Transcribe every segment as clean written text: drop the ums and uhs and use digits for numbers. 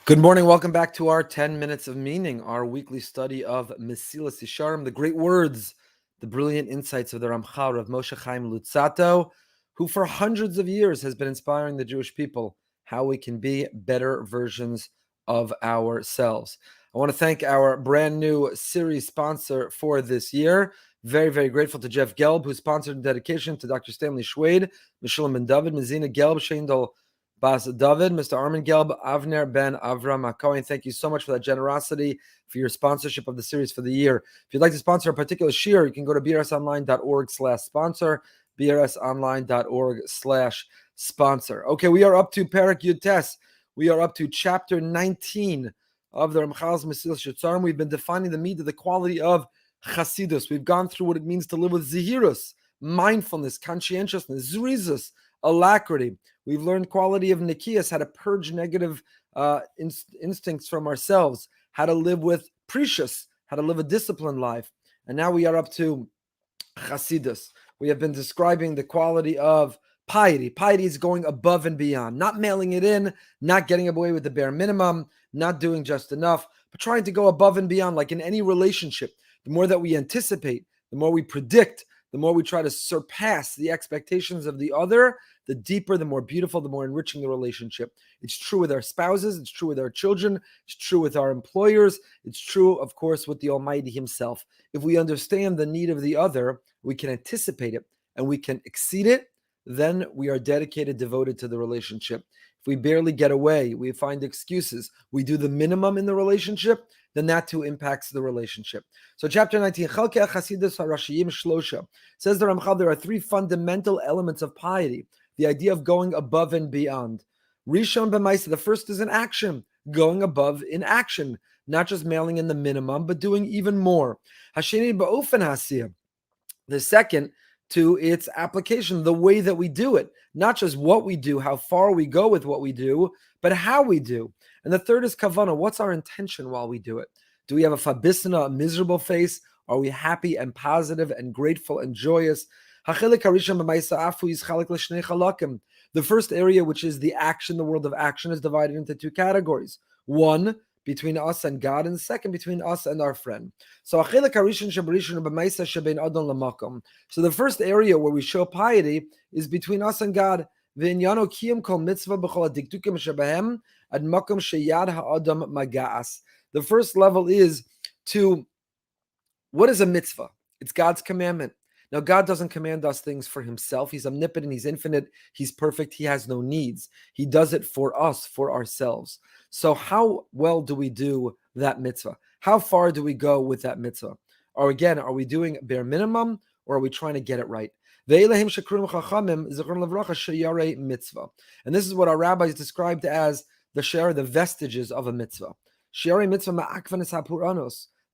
Good morning. Welcome back to our 10 Minutes of Meaning, our weekly study of Mesillas Yesharim, the great words, the brilliant insights of the Ramchal, R Moshe Chaim Luzzatto, who for hundreds of years has been inspiring the Jewish people how we can be better versions of ourselves. I want to thank our brand new series sponsor for this year. Very, very grateful to Jeff Gelb, who sponsored in dedication to Dr. Stanley Schwade, Mishulam Ben David, Mezina Gelb, Sheindel Bas David, Mr. Armin Gelb, Avner Ben Avram Hakohen. Thank you so much for that generosity, for your sponsorship of the series for the year. If you'd like to sponsor a particular shiur, you can go to brsonline.org/sponsor, brsonline.org/sponsor. Okay, we are up to Perek Yud Tes. We are up to chapter 19 of the Ramchal's Mesillas Yesharim. We've been defining the meaning, the quality of Chasidus. We've gone through what it means to live with zihirus, mindfulness, conscientiousness, zrizus, alacrity. We've learned quality of Nikias, how to purge negative instincts from ourselves, how to live with precious, how to live a disciplined life. And now we are up to Chasidus. We have been describing the quality of piety. Piety is going above and beyond, not mailing it in, not getting away with the bare minimum, not doing just enough, but trying to go above and beyond, like in any relationship. The more that we anticipate, the more we predict, the more we try to surpass the expectations of the other, the deeper, the more beautiful, the more enriching the relationship. It's true with our spouses. It's true with our children. It's true with our employers. It's true, of course, with the Almighty himself. If we understand the need of the other, we can anticipate it and we can exceed it, then we are dedicated, devoted to the relationship. If we barely get away, we find excuses, we do the minimum in the relationship, then that too impacts the relationship. So chapter 19, Chalkei Chasidus HaRashiyim Shlosha, says the Ramchal, there are three fundamental elements of piety, the idea of going above and beyond. Rishon b'maisa, the first is an action, going above in action, not just mailing in the minimum, but doing even more. Hasheni ba'ofen hasiyah, the second, to its application, the way that we do it, not just what we do, how far we go with what we do, but how we do. And the third is kavana. What's our intention while we do it? Do we have a fabisna, a miserable face? Are we happy and positive and grateful and joyous? The first area, which is the action, the world of action, is divided into two categories. One, between us and God, and the second, between us and our friend. So the first area where we show piety is between us and God. The first level is to, what is a mitzvah? It's God's commandment. Now, God doesn't command us things for himself. He's omnipotent, he's infinite, he's perfect, he has no needs. He does it for us, for ourselves. So how well do we do that mitzvah? How far do we go with that mitzvah? Or again, are we doing bare minimum, or are we trying to get it right? And this is what our rabbis described as the vestiges of a mitzvah.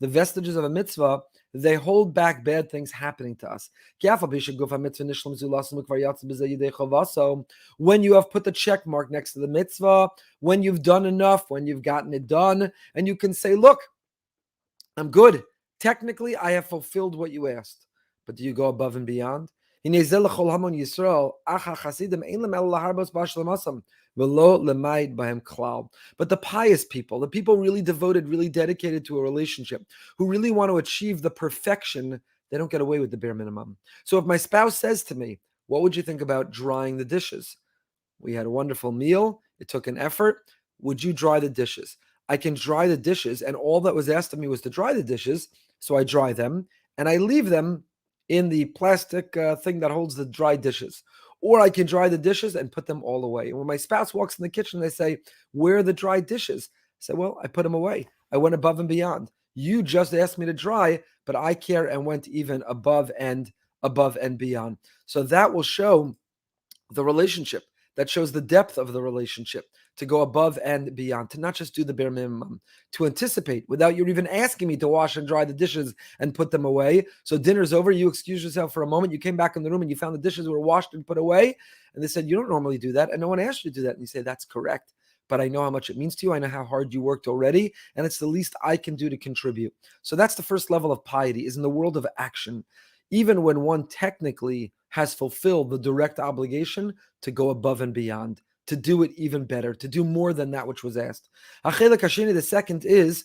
The vestiges of a mitzvah, they hold back bad things happening to us. When you have put the check mark next to the mitzvah, when you've done enough, when you've gotten it done, and you can say, look, I'm good. Technically, I have fulfilled what you asked. But do you go above and beyond? But the pious people, the people really devoted, really dedicated to a relationship, who really want to achieve the perfection, they don't get away with the bare minimum. So if my spouse says to me, what would you think about drying the dishes? We had a wonderful meal. It took an effort. Would you dry the dishes? I can dry the dishes, and all that was asked of me was to dry the dishes, so I dry them, and I leave them in the plastic thing that holds the dry dishes. Or I can dry the dishes and put them all away. And when my spouse walks in the kitchen, they say, where are the dry dishes? I say, well, I put them away. I went above and beyond. You just asked me to dry, but I care and went even above and beyond. So that will show the relationship. That shows the depth of the relationship, to go above and beyond, to not just do the bare minimum, to anticipate without you even asking me to wash and dry the dishes and put them away. So dinner's over, you excuse yourself for a moment, you came back in the room and you found the dishes were washed and put away, and they said, you don't normally do that, and no one asked you to do that. And you say, that's correct, but I know how much it means to you, I know how hard you worked already, and it's the least I can do to contribute. So that's the first level of piety, is in the world of action. Even when one technically has fulfilled the direct obligation to go above and beyond, to do it even better, to do more than that which was asked. Hachelek hasheni, the second, is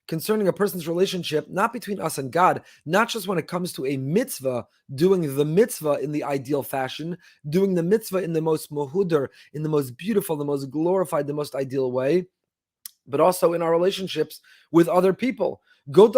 concerning a person's relationship, not between us and God, not just when it comes to a mitzvah, doing the mitzvah in the ideal fashion, doing the mitzvah in the most muhudar, in the most beautiful, the most glorified, the most ideal way, but also in our relationships with other people. When it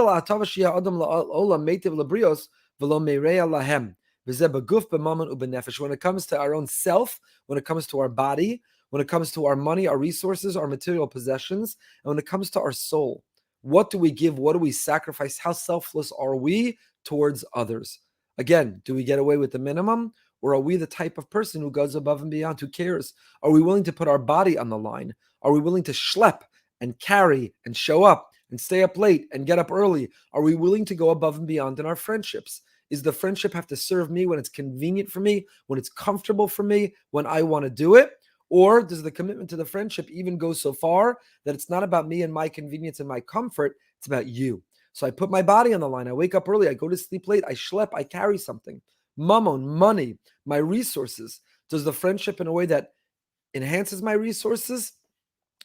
comes to our own self, when it comes to our body, when it comes to our money, our resources, our material possessions, and when it comes to our soul, what do we give? What do we sacrifice? How selfless are we towards others? Again, do we get away with the minimum? Or are we the type of person who goes above and beyond, who cares? Are we willing to put our body on the line? Are we willing to schlep and carry and show up and stay up late and get up early? Are we willing to go above and beyond in our friendships? Is the friendship have to serve me when it's convenient for me, when it's comfortable for me, when I want to do it? Or does the commitment to the friendship even go so far that it's not about me and my convenience and my comfort, it's about you? So I put my body on the line. I wake up early. I go to sleep late. I schlep. I carry something. Mammon, money, my resources. Does the friendship in a way that enhances my resources?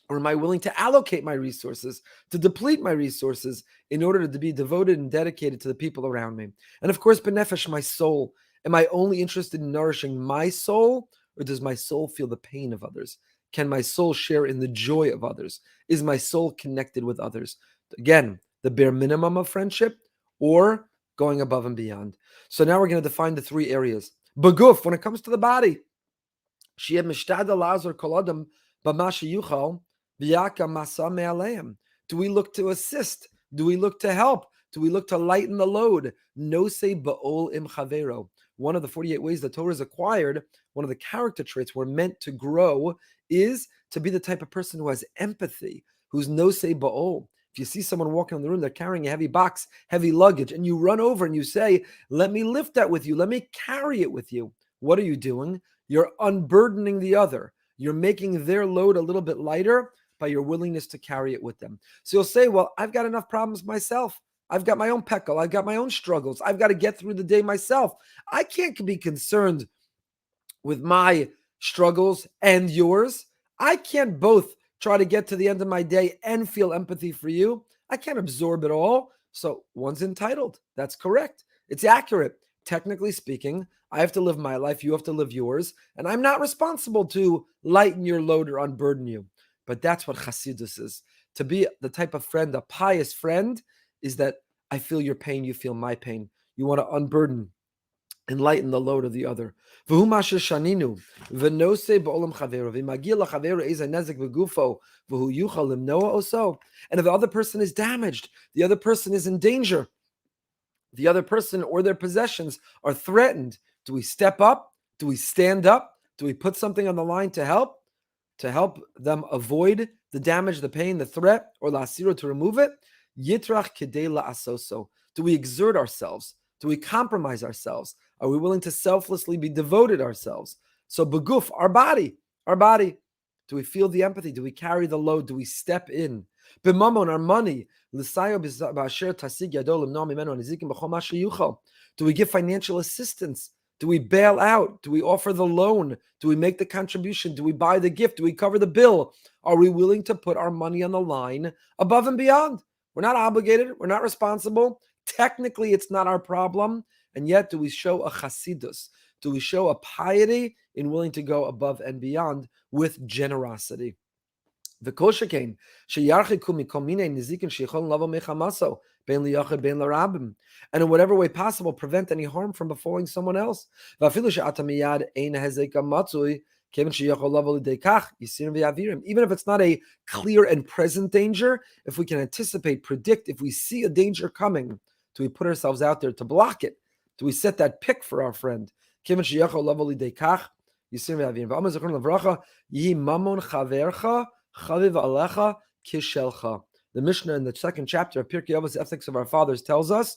Or am I willing to allocate my resources, to deplete my resources in order to be devoted and dedicated to the people around me? And of course, benefesh, my soul. Am I only interested in nourishing my soul? Or does my soul feel the pain of others? Can my soul share in the joy of others? Is my soul connected with others? Again, the bare minimum of friendship or going above and beyond. So now we're going to define the three areas. Baguf, when it comes to the body, do we look to assist? Do we look to help? Do we look to lighten the load? No say ba'ol im chavero. One of the 48 ways the Torah is acquired, one of the character traits we're meant to grow, is to be the type of person who has empathy, who's no say ba'ol. If you see someone walking in the room, they're carrying a heavy box, heavy luggage, and you run over and you say, let me lift that with you. Let me carry it with you. What are you doing? You're unburdening the other. You're making their load a little bit lighter by your willingness to carry it with them. So you'll say, well, I've got enough problems myself. I've got my own peckle. I've got my own struggles. I've got to get through the day myself. I can't be concerned with my struggles and yours. I can't both try to get to the end of my day and feel empathy for you. I can't absorb it all. So one's entitled. That's correct. It's accurate. Technically speaking, I have to live my life. You have to live yours. And I'm not responsible to lighten your load or unburden you. But that's what Chassidus is. To be the type of friend, a pious friend, is that I feel your pain, you feel my pain. You want to unburden and lighten the load of the other. And if the other person is damaged, the other person is in danger, the other person or their possessions are threatened, do we step up? Do we stand up? Do we put something on the line to help them avoid the damage, the pain, the threat, or la'asiro, to remove it? Yitrach kedei la'asoso. Do we exert ourselves? Do we compromise ourselves? Are we willing to selflessly be devoted ourselves? So beguf, our body. Do we feel the empathy? Do we carry the load? Do we step in? B'mamon, our money. Do we give financial assistance? Do we bail out? Do we offer the loan? Do we make the contribution? Do we buy the gift? Do we cover the bill? Are we willing to put our money on the line above and beyond? We're not obligated. We're not responsible. Technically, it's not our problem. And yet, do we show a chasidus? Do we show a piety in willing to go above and beyond with generosity? And in whatever way possible, prevent any harm from befalling someone else. Even if it's not a clear and present danger, if we can anticipate, predict, if we see a danger coming, do we put ourselves out there to block it? Do we set that pick for our friend? The Mishnah in the second chapter of Pirkei Avos, Ethics of Our Fathers, tells us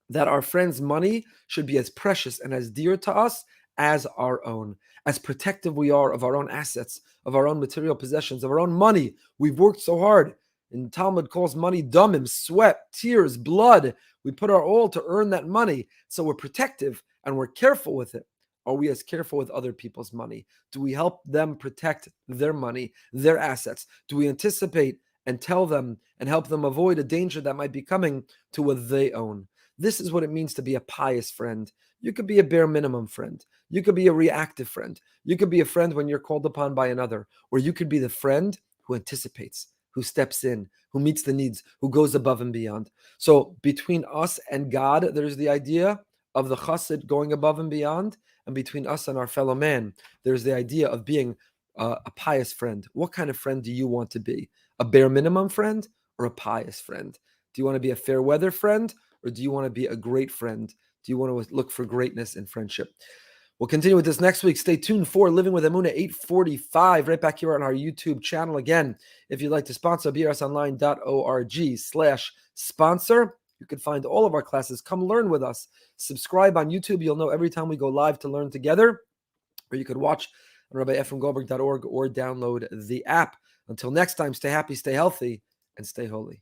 that our friend's money should be as precious and as dear to us as our own. As protective we are of our own assets, of our own material possessions, of our own money. We've worked so hard. And Talmud calls money damim, sweat, tears, blood. We put our all to earn that money. So we're protective and we're careful with it. Are we as careful with other people's money? Do we help them protect their money, their assets? Do we anticipate and tell them and help them avoid a danger that might be coming to what they own? This is what it means to be a pious friend. You could be a bare minimum friend. You could be a reactive friend. You could be a friend when you're called upon by another, or you could be the friend who anticipates, who steps in, who meets the needs, who goes above and beyond. So between us and God, there's the idea of the chassid going above and beyond, and between us and our fellow man, there's the idea of being a pious friend. What kind of friend do you want to be? A bare minimum friend or a pious friend? Do you want to be a fair weather friend, or do you want to be a great friend? Do you want to look for greatness in friendship? We'll continue with this next week. Stay tuned for Living with Emunah 845, right back here on our YouTube channel. Again, if you'd like to sponsor, brsonline.org/sponsor. You can find all of our classes. Come learn with us. Subscribe on YouTube. You'll know every time we go live to learn together. Or you could watch on RabbiEphraimGoldberg.org or download the app. Until next time, stay happy, stay healthy, and stay holy.